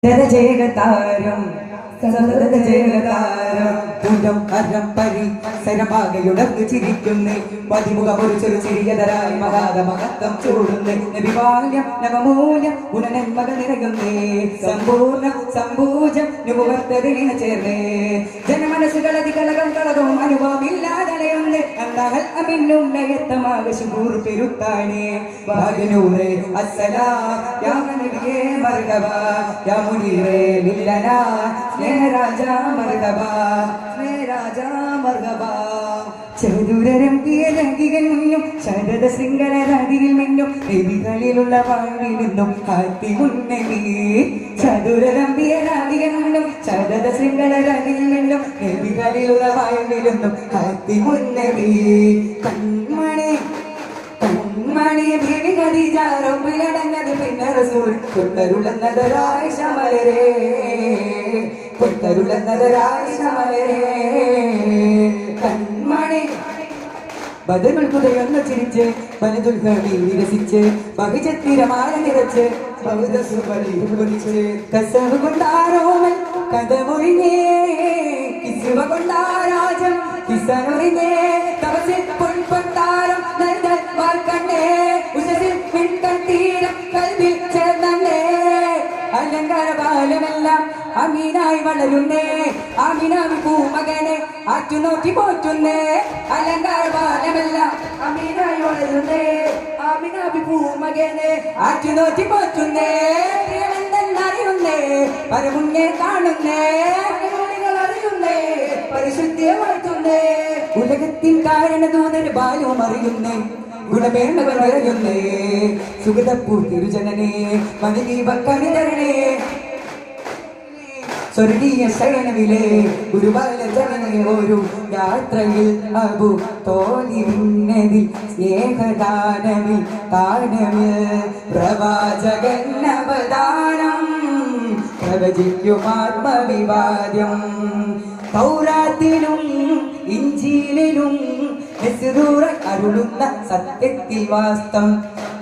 ജയതാരം സരമാകയുടർന്നു ചിരിക്കുന്നേ മതിമുഖം ഒരു ചെറു ചിരിയതരായി മഹാതമഹത്വം ചൂടുന്നേ നബിവാല്യം നവമൂല്യം ഗുണനന്മകൾ നിറയുന്നേ സമ്പൂർണ്ണ സമ്പൂജം നുപുവത്തതിനെ ചേർന്നേ ജനമനസ്സുകളതി കലകം കളകവും അനുഭവമില്ലാതലയുന്നേ അന്നാഹൽ അമിന്നും നയത്തമാക ശുകൂർ പെരുത്താനേ ഭാഗ്യനൂറേ അസ്സലാ യാ നബിയേ മർഹബ യാ മുനീറേ ലില്ലനാ സ്നേഹരാജാ മർഹബ സ്നേഹരാജാ മർഹബ ചതുരരം കിയലകികനും ശരദ ശൃംഖലരാതിയിൽ മിന്നും എവികളിലുള്ള വാഴിൽ നിന്നും കാത്തി മുന്നേ ചതുരരം കിയലാതികനും ശരദ ശൃംഖലരാതിയിൽ മിന്നും എവികളിലുള്ള വാഴിൽ നിന്നും കാത്തി മുന്നേ കൺമണി കൺമണി ബീവി ഖദീജ റബ്ബിലടങ്ങത് പിന്നെ റസൂൽ കൊണ്ടരുളന്നതരായ ശമലരേ കൊണ്ടരുളന്നതരായ ശമലരേ കൺമണി ബദറുൽ കുതയൊന്നു ചിരിച്ച് വനതുൽ ഹബി വിരസിച്ച് ബഹിജത്തിരമാല നിറച്ച് കസവ് കൊണ്ടാരോമൽ കഥമൊഴിഞ്ഞേ കിസുവ കൊണ്ടാരാജം കിസനൊഴിഞ്ഞേ തപസിൽ പൊൻപൊട്ടാരം നൽകൽ വാർക്കണ്ണേ ഉഷസിൽ പിൻകണ്ടീരം കൽവിൽ ചേർന്നേ അലങ്കാര ബാലമെല്ലാം അമീനായി വളരുന്നേ ആമിനാമി പൂമകനെ ആറ്റുനോക്കി പോറ്റുന്നേ അലങ്കാര ബാലമെല്ലാം അമീനായി വളരുന്നേ ആമിനാമി പൂമകനെ ആറ്റുനോക്കി പോറ്റുന്നേ പ്രിയമെന്തെന്നറിയുന്നേ പരമുന്നേ കാണുന്നേ അറിയുന്നേ പരിശുദ്ധിയെ വാഴ്ത്തുന്നേ ഉലകത്തിൻ കാരണദൂതന് ബാലവും അറിയുന്നേ ഗുണമേന്മകൾ അറിയുന്നേ സുഗതപ്പൂ തിരുജനനെ മണിദീപക്കണിതരണേ സ്വർഗീയ ശയനവിലെ ഗുരുബാല ജനനെ ഒരു യാത്രയിൽ അബു തോന്നി വിന്നതിൽ സ്നേഹദാനമിൽ താനമിൽ പ്രവാചകൻ അവതാരം പ്രവചിക്കും ആത്മവിവാദ്യം തൗറാത്തിലും ഇഞ്ചീലിലും അരുളുന്ന സത്യത്തിൽ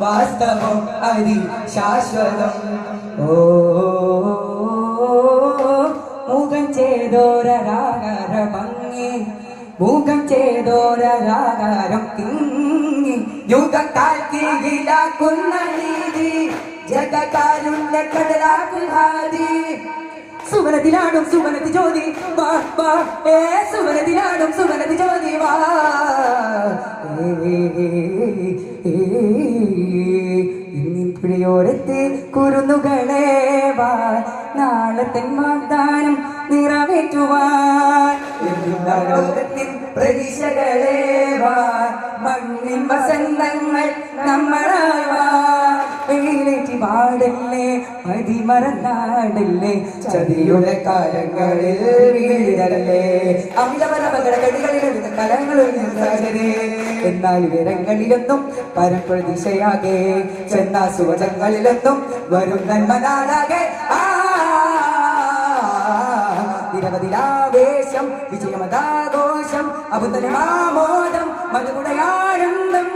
വാസ്തവം അതി ശാശ്വതം മൂകം ചെയ്തോരാകാര ഭംഗി മൂകം ചെയ്തോരാകാരം തിങ്ങി യുഗത്താൽ കീഴിലാക്കുന്ന നീതി ജഗകാരുണ്യ കടലാകുഹാതി സുവനത്തിലാടും സുവനത്തി ജ്യോതി വാ വാ ഏ സുവനത്തിലാടും സുവനത്തി ജ്യോതി വാ ഇന്നിപ്പിഴയോരത്ത് കുരുന്നുകളെ വാ നാളത്തെ വാഗ്ദാനം നിറവേറ്റുവാൻ ലോകത്തിൻ പ്രതീക്ഷകളെ വാ മണ്ണിൻ വസന്തങ്ങൾ നമ്മളാവാൻ വെയിലേറ്റി പാടല്ലേ മതിമറന്നാടല്ലേ ചതിയുടെ കാലങ്ങളിൽ വീഴല്ലേ അമിതപരപകടകളിൽ കലങ്ങളൊഴിഞ്ഞേ എന്നാൽ വിവരങ്ങളിലൊന്നും പരപ്രതീക്ഷയാകെ ചെന്നാ സുവചങ്ങളിലൊന്നും വരും നന്മനാളാകെ നിരവധിലാവേശം വിജയമതാഘോഷം അബുദ്ധമാമോദം മധുകുടയാനന്ദം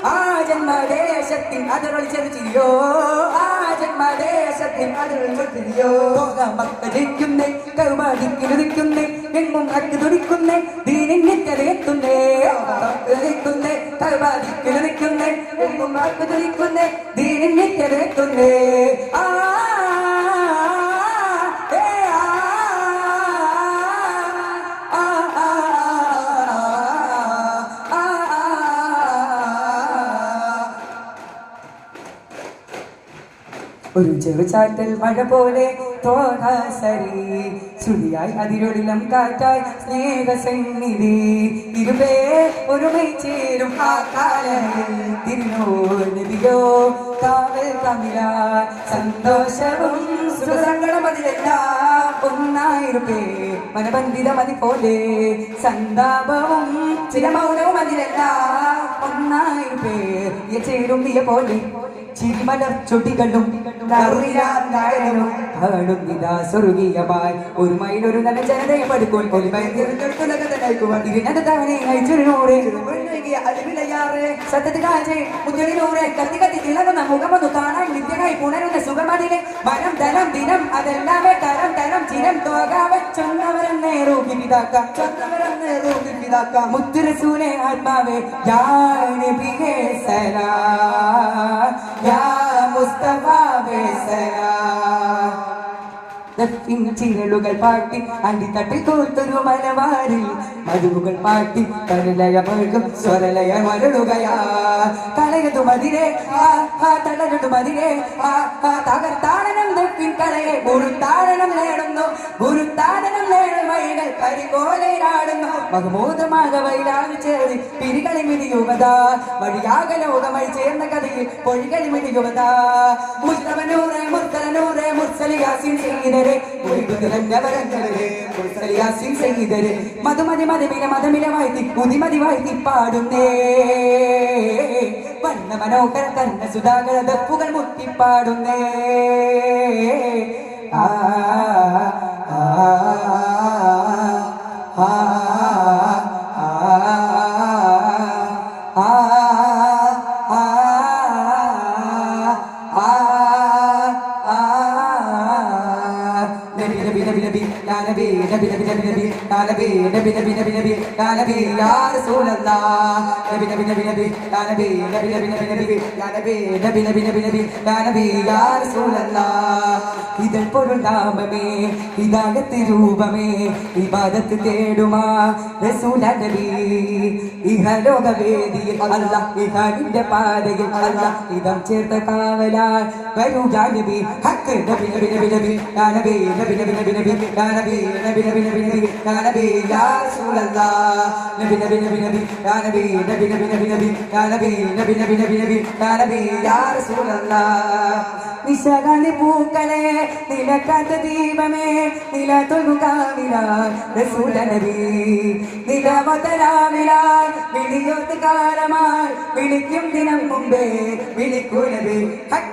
ആ ജന്മദേശത്തിൻ അതിരൊളിച്ചെറിയോ ആ ജന്മദേശത്തിൻ അതിരൊളിച്ചെറിയോ മക്കളിക്കുന്നേ കൗമാടിക്കിരുതിക്കുന്നേ എങ്ങും അക്ക് തുടിക്കുന്നേ ദീനിൻ നിത്യതയെത്തുന്നേ നിൽക്കുന്നേ കൗമാടിക്കിരുതിക്കുന്നേ എങ്ങും അക്ക് തുടിക്കുന്നേ ദീനിൻ നിത്യതയെത്തുന്നേ ആ ഒരു ചെറുചാറ്റൽ മഴ പോലെ തോഹാസരി ചുടിയായി അതിരൊടിലം കാറ്റായി സ്നേഹസന്നിധി ഇരുപേ ഒരുമൈ ചേരും ആ കാലയിൽ തിരുനോടിയോ കാവൽ തമിഴ സന്തോഷവും സുഖസങ്കടം അതിലെല്ലാം ഒന്നായിരുപേ മനബന്ധിതം അതിപോലെ സന്താപവും ചില മൗനവും അതിലെല്ലാം ഒന്നായിരുപേ ചേരും നീയ പോലെ ചിരിമലർ ചൊടികളും കാണുന്നിതാ സ്വർഗീയമായി ഒരു മൈലൊരു നല്ല ജനതയെ പഠിക്കും സത്യത്തിലൂടെ കത്തി കത്തി തിളങ്ങുന്ന മുഖമൊന്നു കാണാൻ നിത്യമായി പുണരുന്ന സുഖമതിലെ മനം ധനം ദിനം അതെല്ലാമേ തരം തരം ചിരം തോക വെച്ചൊന്നവരെന്നേ റൂഹി പിതാക്ക മുത്തുറസൂലെ ആത്മാവേ യാ നബിയേ സലാം യാ മുസ്തഫ വേ സലാം ചിരളുകൾ പാട്ടി അടിത്തട്ടിൽ കോർത്തൊരു മലവാരിൽ മധുവുകൾ പാട്ടി കരലയമൊഴുകും സ്വരലയ മരളുകയാ കളയതു മതിരെ തളരതു മതിരെ തകർത്താടനം തെപ്പിൻ കളയെ ഗുരുത്താടനം നേടുന്നു ഗുരുത്താടനം നേടും വഴികൾ കരികോലയിലാടുന്നു മഹമൂദമാക വൈലാവി ചേർന്ന് പിരികളി മിടിയുവതാ വഴിയാക ലോകമായി ചേർന്ന കഥയിൽ പൊഴികളി മിടിയുവതാ മുസ്തഫനൂറെ മുർത്തലനൂറെ മുർസലിയാസിൻ ചെയ്തരെ മധുമതി മതമില മതമില വാഴ്ത്തി പുതിമതി വാഴ്ത്തി പാടുന്നേ വന്ന മനോഹര കന്ന സുധാകര ദപ്പുകൾ മുട്ടിപ്പാടുന്നേ ആ ആ ആ ഇതൽ പൊരുൾ നാമമേ ഹിദായത്ത് രൂപമേ ഇബാദത്ത് തേടുമാ റസൂല നബി ഇഹലോകവേദിയിൽ അല്ലാഹ് ഇഹാനിന്റെ പാതയിൽ അല്ലാഹ് ഇദം ചേർത്ത കാവലാൽ വരുക നബി ഹക്ക് നബി നബി നബി നബി യാ നബി നബി നബി നബി നബി യാ നബി നബി നബി നബി നബി യാ നബി യാ റസൂലല്ലാഹ് നബി നബി നബി നബി യാ നബി നബി നബി നബി നബി യാ നബി നബി നബി നബി നബി യാ നബി യാ റസൂലല്ലാഹ് നിശാഗാന്ധി പൂക്കളെ നിലക്കാത്ത ദീപമേ നില തൊഴുകാവില റസൂല നബി നിലമതരാവിലാൽ വിളിയൊത്ത് കാലമായി വിളിക്കും ദിനം മുമ്പേ വിളിക്കൂ നബി ഹക്ക്